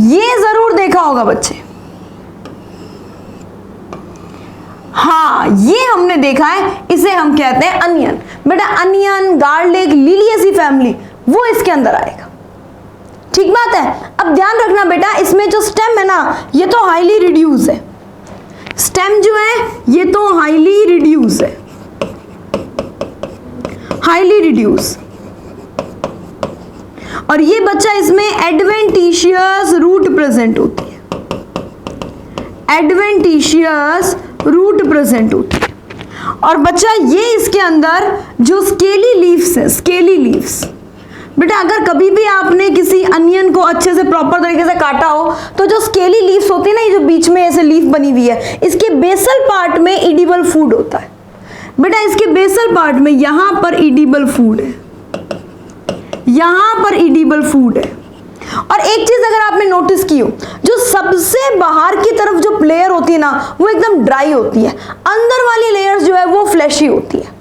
ये जरूर देखा होगा बच्चे। हाँ ये हमने देखा है, इसे हम कहते हैं अनियन। बेटा अनियन, गार्लिक, लिलिएसी फैमिली, वो इसके अंदर आएगा। ठीक बात है। अब ध्यान रखना बेटा, इसमें जो स्टेम है ना, ये तो हाईली रिड्यूस है। स्टेम जो है ये तो हाईली रिड्यूस है, हाईली रिड्यूस। और ये बच्चा इसमें एडवेंटिशियस रूट प्रेजेंट होती है, एडवेंटिशियस रूट प्रेजेंट होती है। और बच्चा ये इसके अंदर जो स्केली लीव्स है, स्केली लीव्स, बेटा अगर कभी भी आपने किसी अनियन को अच्छे से प्रॉपर तरीके से काटा हो तो जो स्केली लीव्स होती है ना, ये जो बीच में ऐसे लीफ बनी हुई है, इसके बेसल पार्ट में एडिबल फूड होता है। बेटा इसके बेसल पार्ट में यहां पर एडिबल फूड है, यहां पर एडिबल फूड है। और एक चीज अगर आपने नोटिस की हो, जो सबसे बाहर की तरफ जो लेयर होती है ना, वो एकदम ड्राई होती है, अंदर वाली लेयर जो है वो फ्लैशी होती है।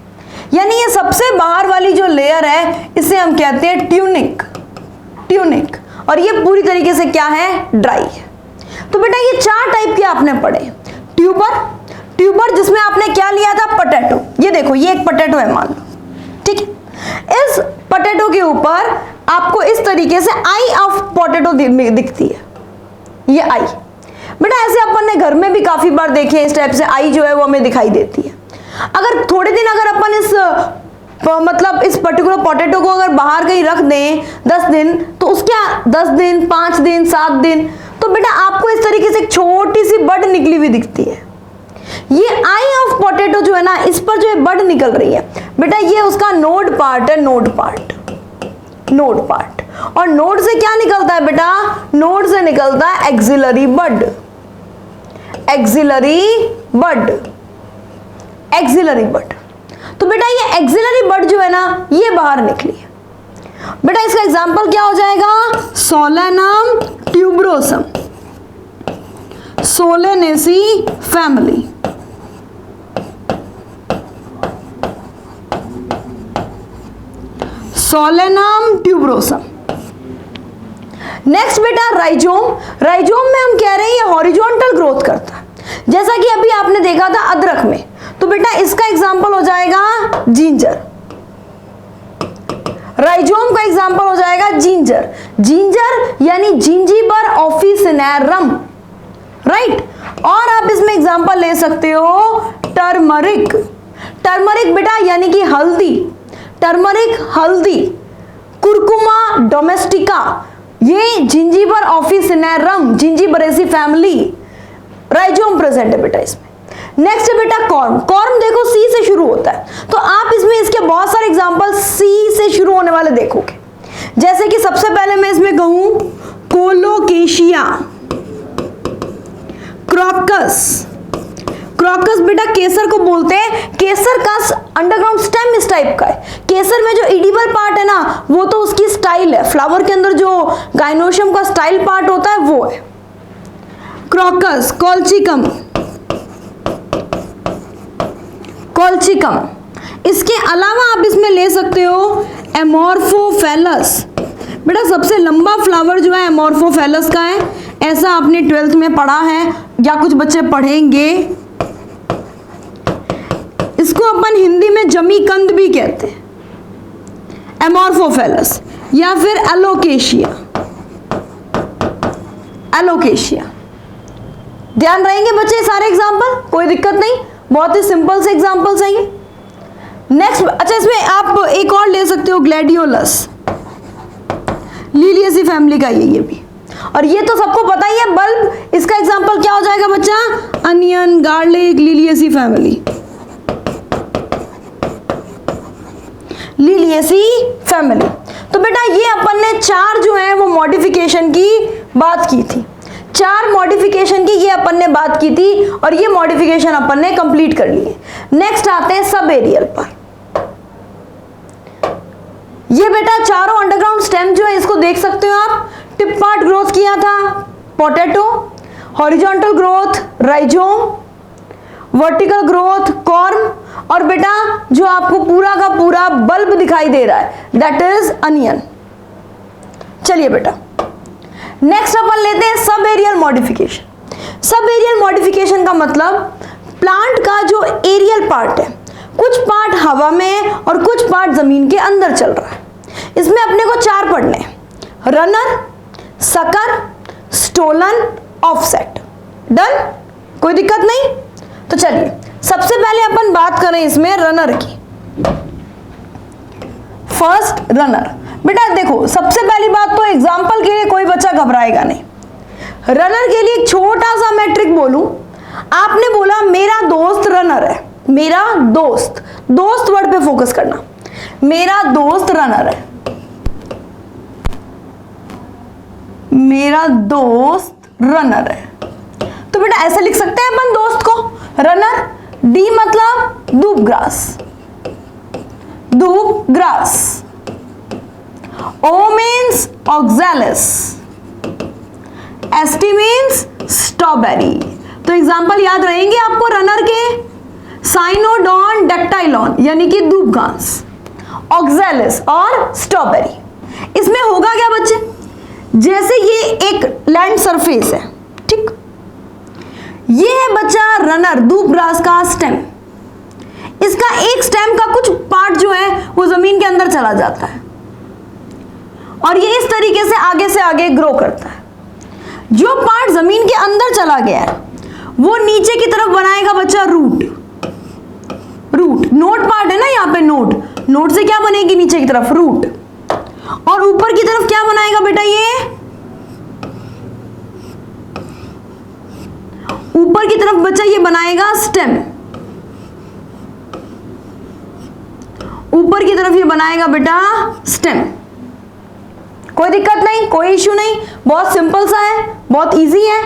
यानी ये सबसे बाहर वाली जो लेयर है इसे हम कहते हैं ट्यूनिक, ट्यूनिक, और ये पूरी तरीके से क्या है, ड्राई है। तो बेटा ये 4 टाइप के आपने पढ़े। ट्यूबर, ट्यूबर जिसमें आपने क्या लिया था, पोटैटो। ये देखो ये एक पोटैटो है मान लो, ठीक है। इस पोटैटो के ऊपर आपको इस तरीके से आई ऑफ पोटैटो दिखती है, ये आई। बेटा ऐसे अपन ने घर में भी काफी बार देखे इस टाइप से आई जो है वो हमें दिखाई देती है। अगर थोड़े दिन अगर अपन इस मतलब इस पर्टिकुलर पोटैटो को अगर बाहर कहीं रख दें 10 दिन, तो उसके 10 दिन 5 दिन 7 दिन, तो बेटा आपको इस तरीके से एक छोटी सी बड निकली हुई दिखती है। ये आई ऑफ पोटैटो जो है ना, इस पर जो है बड निकल रही है, बेटा ये उसका नोड पार्ट है, नोड पार्ट, नोड पार्ट। और नोड से क्या निकलता है बेटा, नोड से निकलता है एक्सिलरी बड, एक्सिलरी बड, एक्सिलरी बड। तो बेटा ये एक्सिलरी बड जो है ना, ये बाहर निकली है। बेटा इसका एग्जांपल क्या हो जाएगा, Solanum tuberosum, Solanaceae family. Solanum tuberosum. Next बेटा राइजोम। राइजोम में हम कह रहे हैं ये हॉरिजॉन्टल ग्रोथ करता है, जैसा कि अभी आपने देखा था अदरक में। तो बेटा इसका एग्जांपल हो जाएगा जिंजर, राइजोम का एग्जांपल हो जाएगा जिंजर। जिंजर यानी जिंजीबर ऑफिसिनेरम, राइट। और आप इसमें एग्जांपल ले सकते हो टर्मरिक। टर्मरिक बेटा यानी कि हल्दी, टर्मरिक हल्दी। कुरकुमा डोमेस्टिका, ये Zingiber officinarum, Zingiberaceae family, rhizome present है बेटा इसमें। नेक्स्ट है बेटा कॉर्म। कॉर्म देखो सी से शुरू होता है, तो आप इसमें इसके बहुत सारे एग्जांपल सी से शुरू होने वाले देखोगे। जैसे कि सबसे पहले मैं इसमें कहूं कोलोकेशिया, क्रोकस। क्रोकस बेटा केसर को बोलते हैं, केसर का अंडरग्राउंड स्टेम इस टाइप का है। केसर में जो एडिबल पार्ट है ना, वो तो उसकी स्टाइल है, फ्लावर के अंदर जो गाइनोशियम का स्टाइल पार्ट होता है वो है क्रोकस। Colchicum, colchicum. इसके अलावा आप इसमें ले सकते हो एमोर्फोफेलस। बेटा सबसे लंबा फ्लावर जो है एमोर्फोफेलस का है, ऐसा आपने 12th में पढ़ा है या कुछ बच्चे पढ़ेंगे। इसको अपन हिंदी में जमीकंद भी कहते हैं, एमोर्फोफेलस, या फिर एलोकेशिया, एलोकेशिया। ध्यान रहेंगे बच्चे सारे एग्जाम्पल, कोई दिक्कत नहीं, बहुत ही सिंपल से एग्जाम्पल्स हैं ये। नेक्स्ट अच्छा इसमें आप एक और ले सकते हो ग्लैडियोलस, लिलिएसी फैमिली का ये भी। और ये तो सबको पता ही है बल्ब, इसका एग्जाम्पल क्या हो जाएगा बच्चा, onion, garlic, Liliaceae family, Liliaceae family. तो बेटा ये अपन ने 4 जो है वो मॉडिफिकेशन की बात की थी, 4 मॉडिफिकेशन की ये अपन ने बात की थी, और ये मॉडिफिकेशन अपन ने कंप्लीट कर लिए। नेक्स्ट आते हैं सब एरियल पर। ये बेटा चारों अंडरग्राउंड स्टेम जो है इसको देख सकते हो आप। टिप पार्ट ग्रोथ किया था potato, horizontal growth rhizome, vertical growth corm, और बेटा जो आपको पूरा का पूरा बल्ब दिखाई दे रहा है दैट इज अनियन। चलिए बेटा नेक्स्ट अपन लेते हैं sub aerial modification. Sub aerial modification का मतलब प्लांट का जो एरियल पार्ट है, कुछ पार्ट हवा में है और कुछ पार्ट जमीन के अंदर चल रहा है। इसमें अपने को 4 पढ़ने हैं, runner, sucker, stolon, offset. Done, कोई दिक्कत नहीं। तो चलिए सबसे पहले अपन बात करें इसमें रनर की। First runner. बेटा देखो, सबसे पहली बात तो एग्जाम्पल के लिए कोई बच्चा घबराएगा नहीं। रनर के लिए एक छोटा सा मैट्रिक बोलूं, आपने बोला मेरा दोस्त रनर है, मेरा दोस्त, दोस्त वर्ड पे फोकस करना, मेरा दोस्त रनर है, मेरा दोस्त रनर है। तो बेटा ऐसे लिख सकते हैं अपन दोस्त को, रनर, डी मतलब दूब ग्रास, दूब grass, O means oxalis, S T means strawberry. तो एग्जाम्पल याद रहेंगे आपको रनर के, साइनोडॉन डेक्टाइलॉन यानी कि दूब घास, ऑक्सैलिस और स्ट्रॉबेरी। इसमें होगा क्या बच्चे, जैसे ये एक लैंड सरफेस है, ठीक, ये है बच्चा रनर दूब ग्रास का स्टेम, इसका एक स्टेम का कुछ पार्ट जो है वो जमीन के अंदर चला जाता है और ये इस तरीके से आगे ग्रो करता है। जो पार्ट जमीन के अंदर चला गया है वो नीचे की तरफ बनाएगा बच्चा रूट, रूट नोड पार्ट है ना यहाँ पे, नोड, नोड से क्या बनेगी नीचे की तरफ रूट, और ऊपर की तरफ क्या बनाएगा बेटा, ये ऊपर की तरफ बच्चा ये बनाएगा स्टेम, ऊपर की तरफ ये बनाएगा बेटा स्टेम। कोई दिक्कत नहीं, कोई इश्यू नहीं, बहुत सिंपल सा है, बहुत इजी है।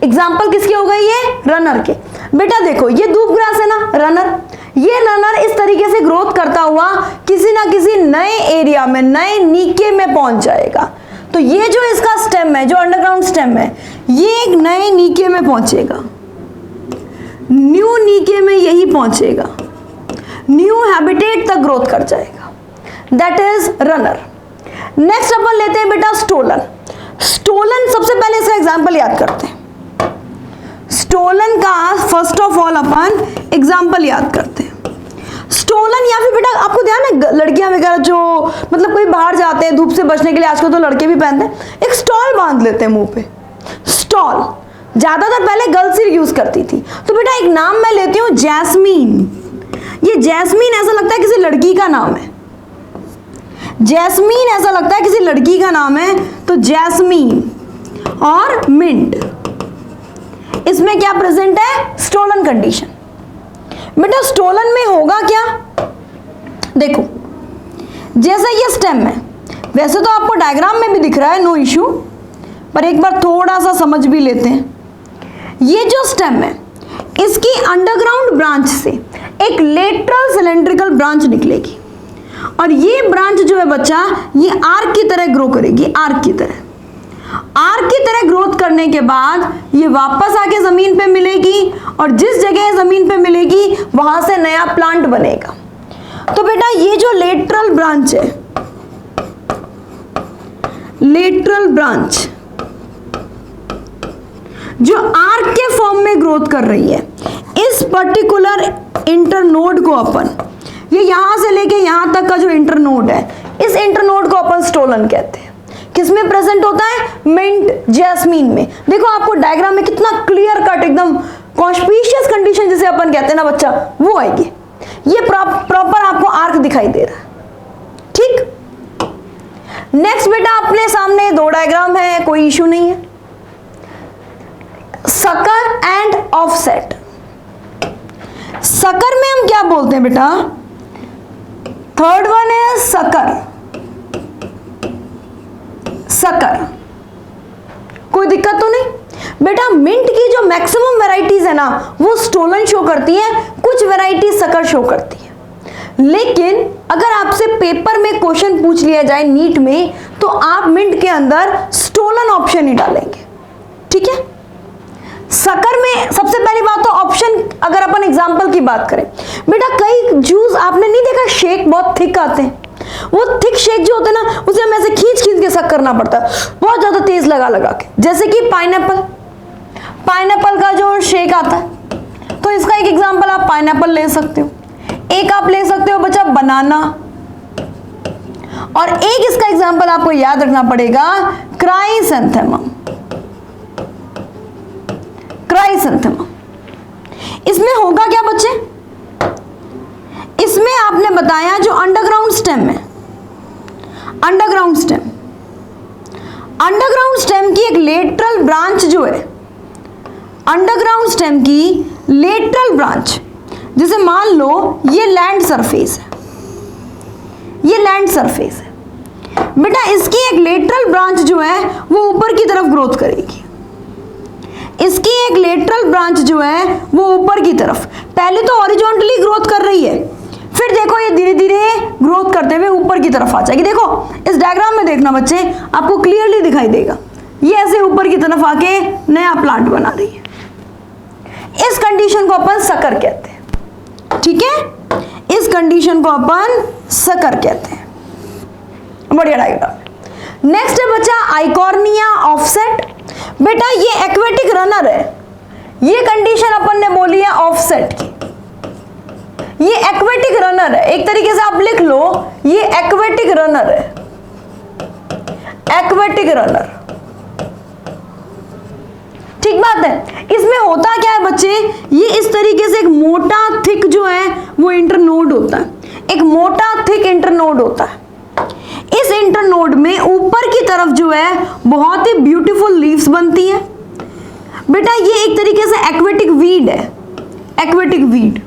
एग्जाम्पल किसके हो गई, ये रनर के। बेटा देखो ये दूब ग्रास है ना रनर, ये रनर इस तरीके से ग्रोथ करता हुआ किसी ना किसी नए एरिया में, नए नीके में पहुंच जाएगा। तो ये जो इसका स्टेम है, जो अंडरग्राउंड स्टेम है, ये एक नए नीके में पहुंचेगा, न्यू नीके में यही पहुंचेगा, न्यू हैबिटेट तक ग्रोथ कर जाएगा, दैट इज रनर। नेक्स्ट अपन लेते हैं बेटा स्टोलन। स्टोलन सबसे पहले इसका एग्जाम्पल याद करते हैं। स्टोलन का first of all upon example याद करते हैं। स्टोलन या फिर बेटा आपको ध्यान है लड़कियां वगैरह जो मतलब कोई बाहर जाते हैं धूप से बचने के लिए, आजकल तो लड़के भी पहनते हैं, एक स्टॉल बांध लेते हैं मुंह पे, स्टॉल ज्यादातर पहले गर्ल्स ही यूज करती थी। तो बेटा एक नाम मैं लेती हूँ जैस्मीन, ये जैस्मीन ऐसा लगता है किसी लड़की का नाम है, जैस्मीन ऐसा लगता है किसी लड़की का नाम है, तो जैस्मीन और मिंट, इसमें क्या प्रेजेंट है, स्टोलन कंडीशन। बेटा स्टोलन में होगा क्या, देखो जैसा ये स्टेम है, वैसे तो आपको डायग्राम में भी दिख रहा है, नो इश्यू, पर एक बार थोड़ा सा समझ भी लेते हैं। ये जो स्टेम है इसकी अंडरग्राउंड ब्रांच से एक लेटरल सिलेंड्रिकल ब्रांच निकलेगी और ये ब्रांच जो है बच्चा ये आर्क की तरह ग्रो करेगी, आर्क की तरह, आर्क की तरह ग्रोथ करने के बाद ये वापस आके जमीन पे मिलेगी और जिस जगह जमीन पे मिलेगी वहां से नया प्लांट बनेगा। तो बेटा ये जो लेटरल ब्रांच है, लेटरल ब्रांच जो आर्क के फॉर्म में ग्रोथ कर रही है, इस पर्टिकुलर इंटरनोड को अपन, ये यहां से लेके यहां तक का जो इंटरनोड है, इस इंटरनोड को अपन स्टोलन कहते हैं। किसमें प्रेजेंट होता है, मिंट, जैस्मीन में। देखो आपको डायग्राम में कितना क्लियर कट एकदम कॉन्स्पिशियस कंडीशन जिसे अपन कहते हैं ना बच्चा, वो आएगी। ये प्रॉपर आपको आर्क दिखाई दे रहा है, ठीक। नेक्स्ट बेटा अपने सामने दो डायग्राम है, कोई इशू नहीं है। Sucker and offset. सकर में हम क्या बोलते हैं बेटा, थर्ड वन है सकर, सकर, कोई दिक्कत तो नहीं। बेटा मिंट की जो मैक्सिमम वैरायटीज है ना वो स्टोलन शो करती है, कुछ वैरायटी सकर शो करती है। लेकिन अगर आपसे पेपर में क्वेश्चन पूछ लिया जाए नीट में, तो आप मिंट के अंदर स्टोलन ऑप्शन ही डालेंगे, ठीक है। सकर में सबसे पहली बात तो ऑप्शन, अगर अपन एग्जांपल की बात करें, बेटा कई जूस आपने नहीं देखा, शेक बहुत थिक आते हैं, वो थिक शेक जो होते हैं ना उसे हमें ऐसे खींच खींच के सक करना पड़ता है, बहुत ज्यादा तेज लगा के, जैसे कि पाइनएप्पल, पाइनएप्पल का जो शेक आता है, तो इसका एक एग्जांपल आप पाइनएप्पल ले सकते हो, एक आप ले सकते हो बच्चा बनाना, और एक इसका एग्जांपल आपको याद रखना पड़ेगा क्राइसैंथेमम, क्राइसैंथेमम। इसमें होगा क्या बच्चे, इसमें आपने बताया जो अंडरग्राउंड स्टेम है, अंडरग्राउंड स्टेम की एक लेटरल ब्रांच जो है, अंडरग्राउंड स्टेम की लेटरल ब्रांच, जैसे मान लो ये लैंड सरफेस है, ये लैंड सरफेस है बेटा, इसकी एक लेटरल ब्रांच जो है वो ऊपर की तरफ ग्रोथ करेगी, इसकी एक लेटरल ब्रांच जो है वो ऊपर की तरफ, पहले तो हॉरिजॉन्टली ग्रोथ कर रही है, फिर देखो ये धीरे धीरे ग्रोथ करते हुए ऊपर की तरफ आ जाएगी। देखो इस डायग्राम में देखना बच्चे, आपको क्लियरली दिखाई देगा, ये ऐसे ऊपर की तरफ आके नया प्लांट बना रही है। इस कंडीशन को अपन सकर कहते हैं, ठीक है, इस कंडीशन को अपन सकर कहते हैं। बढ़िया डायग्राम। नेक्स्ट है बच्चा आइकॉर्निया ऑफसेट। बेटा ये एक्वेटिक रनर है, ये कंडीशन अपन ने बोली है ऑफसेट की, ये एक्वेटिक रनर है, एक तरीके से आप लिख लो ये एक्वेटिक रनर है, एक्वेटिक रनर, ठीक बात है। इसमें होता क्या है बच्चे, ये इस तरीके से एक मोटा थिक जो है वो इंटरनोड होता है, एक मोटा थिक इंटरनोड होता है। इस इंटरनोड में ऊपर की तरफ जो है बहुत ही ब्यूटीफुल लीव्स बनती है। बेटा ये एक तरीके से एक्वेटिक वीड है, एक्वेटिक वीड,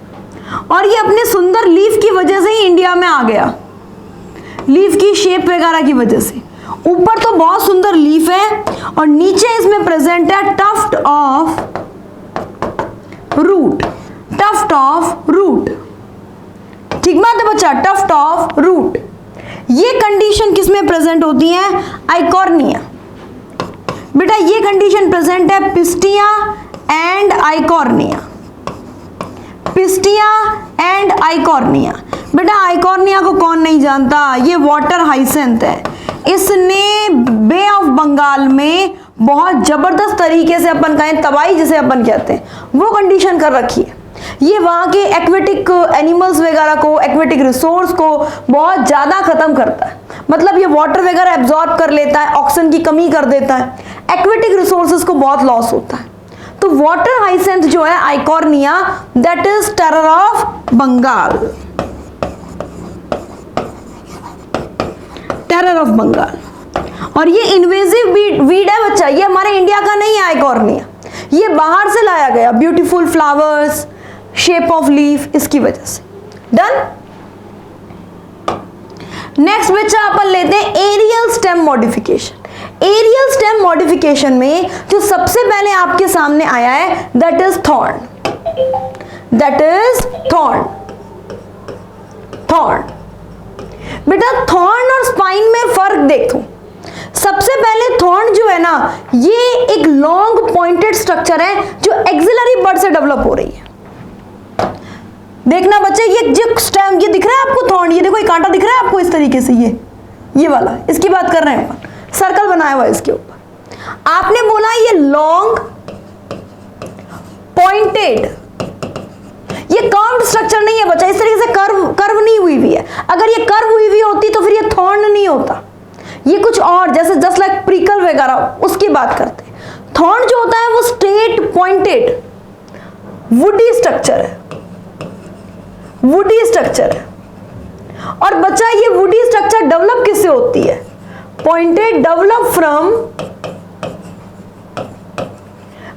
और ये अपने सुंदर लीफ की वजह से ही इंडिया में आ गया, लीफ की शेप वगैरह की वजह से। ऊपर तो बहुत सुंदर लीफ है और नीचे इसमें प्रेजेंट है tuft of root, tuft of root, ठीक बात है बच्चा, टफ्ट ऑफ रूट। ये कंडीशन किसमें प्रेजेंट होती है, आइकॉर्निया। बेटा ये कंडीशन प्रेजेंट है Pistia and Eichhornia, Pistia and Eichhornia. बेटा आइकॉर्निया को कौन नहीं जानता, ये वाटर हाइसेंथ है, इसने बे ऑफ बंगाल में बहुत जबरदस्त तरीके से अपन कहें तबाही जिसे अपन कहते हैं वो कंडीशन कर रखी है। ये वहाँ के एक्वेटिक एनिमल्स वगैरह को, एक्वेटिक रिसोर्स को बहुत ज़्यादा ख़त्म करता है, मतलब ये वाटर वगैरह एब्जॉर्ब कर लेता है, ऑक्सीजन की कमी कर देता है, एक्वेटिक रिसोर्सेज को बहुत लॉस होता है। तो वाटर हाइसेंथ जो है Eichhornia, that is terror of Bengal, terror of Bengal. और ये इन्वेजिव वीड है बच्चा, ये हमारे इंडिया का नहीं है आइकॉर्निया, ये बाहर से लाया गया, beautiful flowers, shape of leaf, इसकी वजह से। डन। नेक्स्ट बच्चा अपन लेते हैं aerial stem modification. Aerial stem modification में जो सबसे पहले आपके सामने आया है that is thorn, that is thorn, thorn. बेटा थॉर्न और स्पाइन में फर्क देखो। सबसे पहले थॉर्न जो है ना, ये एक लॉन्ग पॉइंटेड स्ट्रक्चर है जो एक्सिलरी बड से डेवलप हो रही है। देखना बच्चे, ये जो स्टेम, ये दिख रहा है आपको थॉर्न, ये देखो ये कांटा दिख रहा है आपको इस तरीके से, ये वाला, इसकी बात कर रहे हैं अपन, सर्कल बनाया हुआ है इसके ऊपर। आपने बोला ये लॉन्ग पॉइंटेड, ये कर्व्ड स्ट्रक्चर नहीं है बच्चा, इस तरीके से कर्व नहीं हुई हुई है। अगर ये कर्व हुई हुई होती तो फिर ये थॉर्न नहीं होता, ये कुछ और, जैसे जस्ट लाइक प्रिकल वगैरह, उसकी बात करते हैं। थॉर्न जो होता है वो स्ट्रेट पॉइंटेड वुडी स्ट्रक्चर है, वुडी स्ट्रक्चर है। और बच्चा ये वुडी स्ट्रक्चर डेवलप किससे होती है, पॉइंटेड, डेवलप फ्रॉम,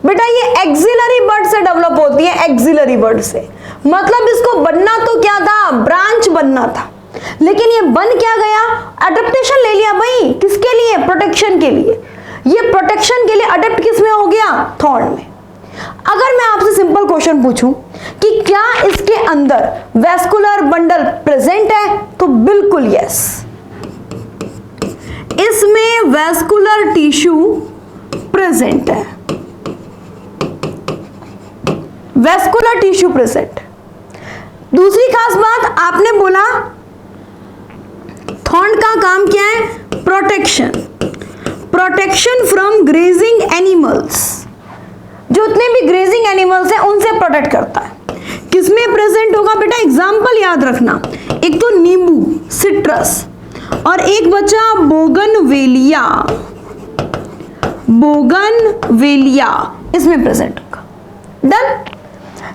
बेटा ये एक्सिलरी बड से डेवलप होती है, एक्सिलरी बड से। मतलब इसको बनना तो क्या था, ब्रांच बनना था, लेकिन ये बन क्या गया, अडेप्टेशन ले लिया भाई, किसके लिए, प्रोटेक्शन के लिए। ये प्रोटेक्शन के लिए अडेप्ट किस में हो गया, थॉर्न में। अगर मैं आपसे सिंपल क्वेश्चन पूछूं कि क्या इसके अंदर वैस्कुलर बंडल प्रेजेंट है, तो बिल्कुल यस, इसमें वैस्कुलर टिश्यू प्रेजेंट है, वैस्कुलर टिश्यू प्रेजेंट। दूसरी खास बात, आपने बोला थॉर्न का काम क्या है, protection, protection from grazing animals, जो उतने भी ग्रेजिंग एनिमल्स हैं उनसे प्रोटेक्ट करता है। किसमें प्रेजेंट होगा बेटा, एग्जाम्पल याद रखना, एक तो नींबू, सिट्रस, और एक बचा बोगनवेलिया, बोगनवेलिया, इसमें प्रेजेंट होगा। डन।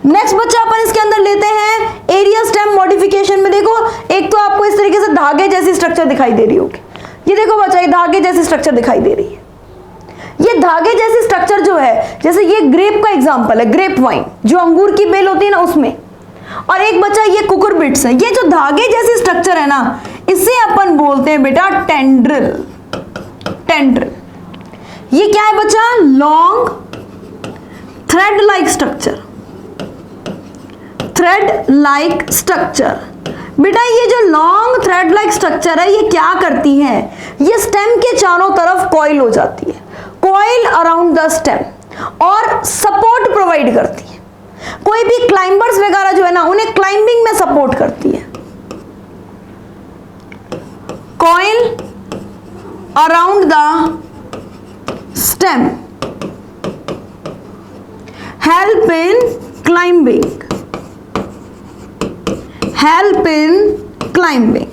नेक्स्ट बच्चा अपन इसके अंदर लेते हैं एरियल स्टेम मॉडिफिकेशन में। देखो एक तो आपको इस तरीके से धागे जैसी स्ट्रक्चर दिखाई दे रही होगी, ये देखो बच्चा ये धागे जैसी स्ट्रक्चर दिखाई दे रही है। ये धागे जैसी स्ट्रक्चर जो है, जैसे ये ग्रेप का एग्जांपल है, ग्रेप वाइन जो अंगूर की बेल होती है ना उसमें, और एक बच्चा ये कुकुरबिट्स है। ये जो धागे जैसी स्ट्रक्चर है ना, इसे अपन बोलते हैं बेटा टेंड्रिल। टेंड्रिल ये क्या है बच्चा? Long thread like structure. Thread like structure बेटा, ये जो लॉन्ग थ्रेड लाइक स्ट्रक्चर है ये क्या करती है? ये स्टेम के चारों तरफ कॉइल हो जाती है, कॉइल अराउंड द स्टेम, और सपोर्ट प्रोवाइड करती है। कोई भी क्लाइंबर्स वगैरह जो है ना, उन्हें क्लाइंबिंग में सपोर्ट करती है। Coil around the stem help in climbing. Help in climbing.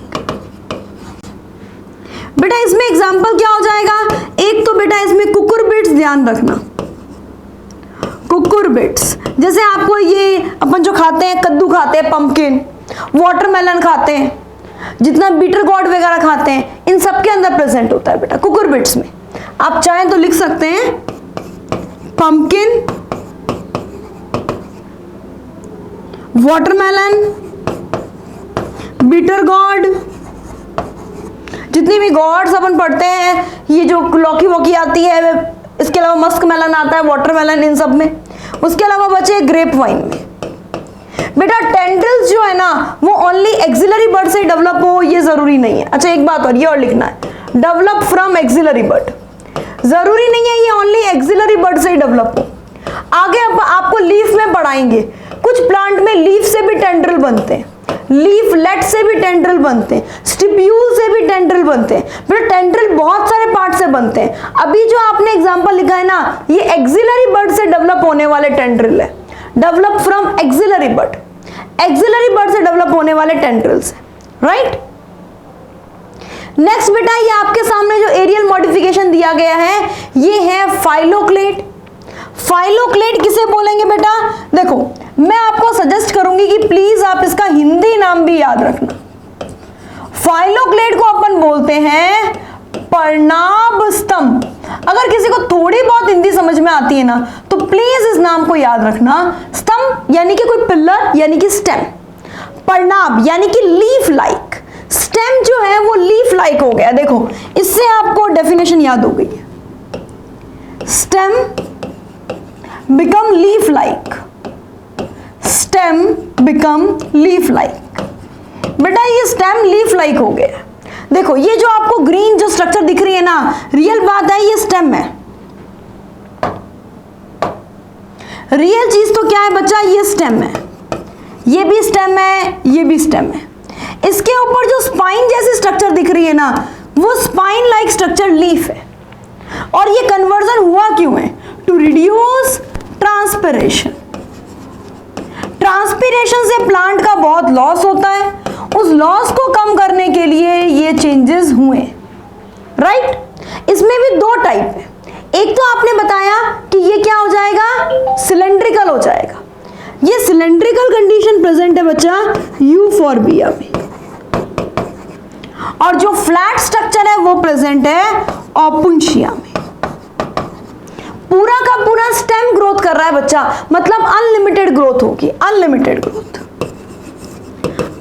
बेटा इसमें एग्जांपल क्या हो जाएगा? एक तो बेटा इसमें कुकुरबिट्स, ध्यान रखना कुकुरबिट्स, जैसे आपको ये अपन जो खाते हैं, कद्दू खाते हैं, पंपकिन, वाटरमेलन खाते हैं, जितना बीटर गॉर्ड वगैरह खाते हैं, इन सब के अंदर प्रेजेंट होता है बेटा कुकुरबिट्स में। आप चाहें तो लिख सकते हैं पंपकिन, वाटरमेलन, बीटर गॉर्ड, जितनी भी गॉड्स अपन पढ़ते हैं, ये जो लौकी वॉकी आती है, इसके अलावा मस्क मेलन आता है, वाटरमेलन, इन सब में। उसके अलावा बचे ग्रेप वाइन में। बेटा टेंड्रिल्स जो है ना, वो ओनली एक्सिलरी बर्ड से डेवलप हो ये जरूरी नहीं है। अच्छा एक बात और, ये और लिखना है, डेवलप फ्रॉम एक्सिलरी बर्ड। जरूरी नहीं है ये ओनली एक्सिलरी बर्ड से ही डेवलप हो। आगे आपको लीफ में पढ़ाएंगे, कुछ प्लांट में लीफ से भी टेंड्रिल बनते हैं, लीफलेट से भी टेंड्रिल बनते हैं, स्टिप्यूल से भी टेंड्रिल बनते हैं। बेटा टेंड्रिल बहुत सारे पार्ट से बनते हैं। अभी जो आपने एग्जांपल लिखा है ना, ये एक्सिलरी बर्ड से डेवलप होने वाले टेंड्रिल है, develop from axillary bud. Axillary bud से डेवलप होने वाले टेंड्रिल्स है, राइट। नेक्स्ट बेटा ये आपके सामने जो एरियल मॉडिफिकेशन दिया गया है, ये है फाइलोक्लेट। फाइलोक्लेट किसे बोलेंगे बेटा? देखो मैं आपको सजेस्ट करूंगी कि प्लीज आप इसका हिंदी नाम भी याद रखना। फाइलोक्लेट को अपन बोलते हैं पर्णाभ स्तंभ। अगर किसी को थोड़ी बहुत हिंदी समझ में आती है ना, तो प्लीज इस नाम को याद रखना। स्तंभ यानी कि कोई पिलर, यानी कि स्टेम। पर्णाभ यानी कि लीफ लाइक। स्टेम जो है वो लीफ लाइक हो गया। देखो इससे आपको डेफिनेशन याद हो गई है। Stem become leaf like, stem become leaf like। बेटा ये स्टेम लीफ लाइक हो गया। देखो ये जो आपको ग्रीन जो स्ट्रक्चर दिख रही है ना, रियल बात है ये स्टेम है। रियल चीज तो क्या है बच्चा? ये स्टेम है, ये भी स्टेम है, ये भी स्टेम है। इसके ऊपर जो स्पाइन जैसी स्ट्रक्चर दिख रही है ना, वो स्पाइन लाइक स्ट्रक्चर लीफ है। और ये कन्वर्जन हुआ क्यों है? To reduce transpiration. ट्रांसपिरेशन से प्लांट का बहुत लॉस होता है, उस लॉस को कम करने के लिए ये चेंजेस हुए, राइट। इसमें भी दो टाइप है। एक तो आपने बताया कि ये क्या हो जाएगा? सिलेंड्रिकल हो जाएगा। ये सिलेंड्रिकल कंडीशन प्रेजेंट है बच्चा यूफॉर्बिया में, और जो फ्लैट स्ट्रक्चर है वो प्रेजेंट है ओपुंशिया में। पूरा का पूरा स्टेम ग्रोथ कर रहा है बच्चा, मतलब अनलिमिटेड ग्रोथ होगी। Unlimited growth,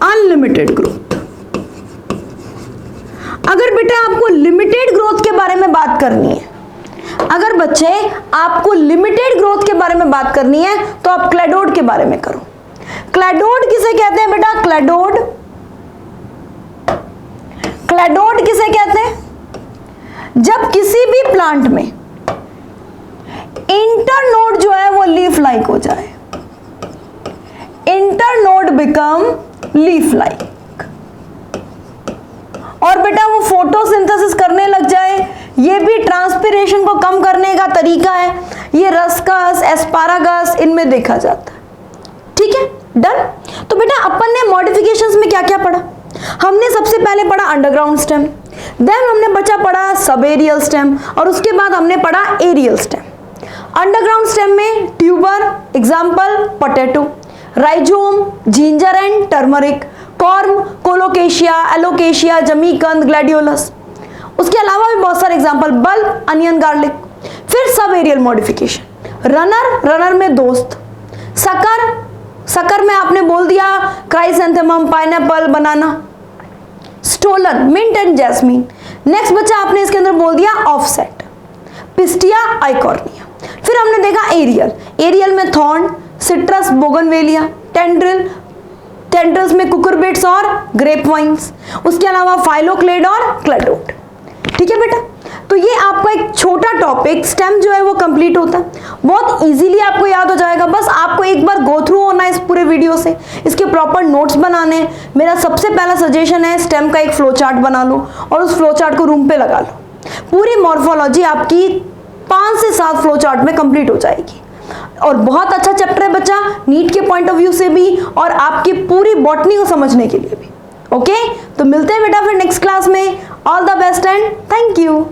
unlimited growth. अगर बेटा आपको लिमिटेड ग्रोथ के बारे में बात करनी है, अगर बच्चे आपको लिमिटेड ग्रोथ के बारे में बात करनी है, तो आप क्लैडोड के बारे में करो। क्लैडोड किसे कहते हैं बेटा? क्लैडोड, क्लैडोड किसे कहते हैं? जब किसी भी प्लांट में इंटरनोड जो है वो लीफ लाइक हो जाए, इंटरनोड बिकम लीफ लाइक, और बेटा वो फोटोसिंथेसिस करने लग जाए। ये भी ट्रांसपिरेशन को कम करने का तरीका है। ये रस्कस, एस्पारागस, इनमें देखा जाता है। ठीक है, डन। तो बेटा अपन ने मॉडिफिकेशंस में क्या क्या पढ़ा? हमने सबसे पहले पढ़ा अंडरग्राउंड स्टेम, देन हमने बचा पढ़ा सब एरियल स्टेम, और उसके बाद हमने पढ़ा एरियल स्टेम। अंडरग्राउंड स्टेम में tuber, example potato, rhizome, ginger and turmeric, corm, colocasia, alocasia, जमीकंद, ग्लैडियोलस। उसके अलावा भी बहुत सारे एग्जाम्पल, बल्ब, अनियन, गार्लिक। फिर सब एरियल मॉडिफिकेशन, रनर, रनर में दोस्त, सकर, सकर में आपने बोल दिया chrysanthemum, pineapple, banana. Stolon, mint and jasmine. Next बच्चा आपने इसके अंदर बोल दिया ऑफसेट, पिस्टिया, आइकॉर्निया। फिर हमने देखा एरियल, एरियल में thorn, citrus, bougainvillea, tendril, tendrils में कुकुरबिट्स और ग्रेप वाइन्स। उसके अलावा फाइलोक्लेड और क्लेडोड। ठीक है बेटा, तो ये आपका एक छोटा टॉपिक स्टेम जो है वो कंप्लीट होता है, बहुत इजीली आपको याद हो जाएगा। बस आपको एक बार गो थ्रू होना है इस पूरे वीडियो से, इसके प्रॉपर नोट्स बनाने हैं। मेरा सबसे पहला सजेशन है स्टेम का एक फ्लो चार्ट बना लो और उस फ्लो चार्ट को रूम पे लगा लो। पूरी मॉर्फोलॉजी आपकी 5 से 7 फ्लो चार्ट में कंप्लीट हो जाएगी और बहुत अच्छा चैप्टर है बच्चा, नीट के पॉइंट ऑफ व्यू से भी और आपकी पूरी बॉटनी को समझने के लिए भी। ओके, तो मिलते हैं बेटा फिर नेक्स्ट क्लास में। All the best and thank you.